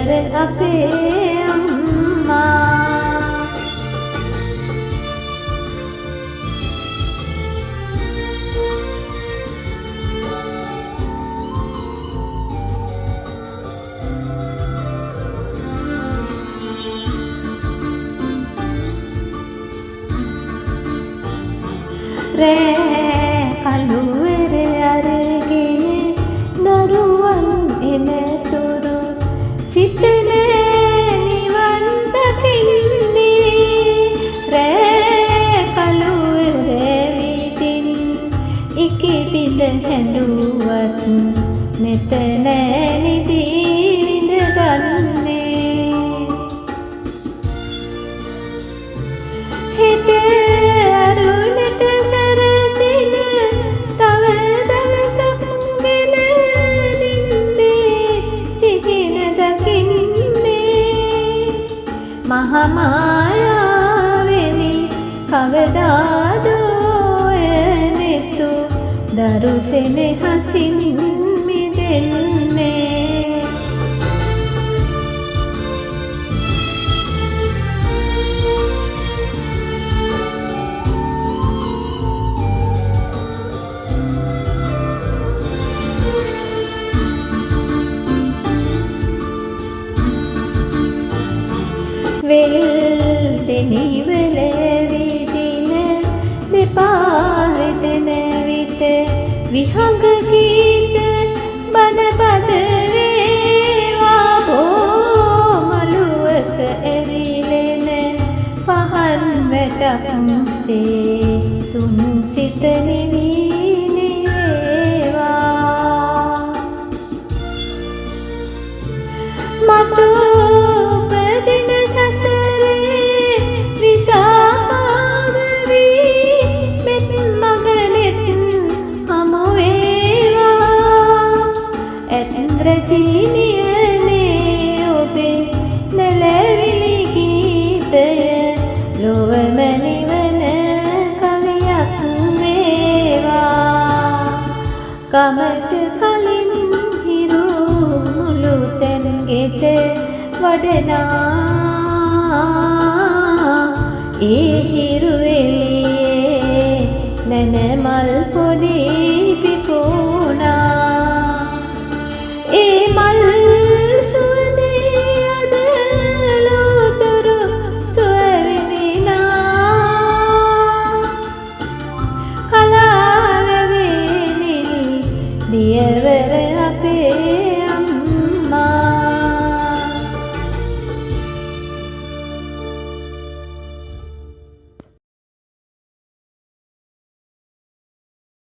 ගෙදර අපේ අම්මා රෑ කළුවර අරගෙන දරුවන් එනතුරු සිතන නිවන් දකින්නේ රෑ කළුවර විදින් ඉකිබිඳ හැඬුවත් නෙත නෑනිදී විඳගන්නේ හෙට අරුණට සරසින තව දවසක් ගෙන නින්දේ සිහින දකින්නේ මහමායාවෙනි කවදාදෝ එනෙතු දරු සෙනෙහසින් මිදෙන්නේ වෙල් දෙනිවල විදින දෙපාරිතන විට විහඟ ගීත බනපද වේවා හෝ මළුවක ඇවිලෙන පහන් වැටක්සේ තුන් සිත නිවේවා මතු සසරේ විසාද වී මෙත් මගනෙත් හමු වේවා ඇත්රජීනියනේ ඔබේ නැලවිලි ගීතය ලොවම නිවන කවියක් වේවා කමට කලින් හිරු මුළු තැන් ගෙත වඩනා ඒ හිරු එළියේ නැන මල් පොඩි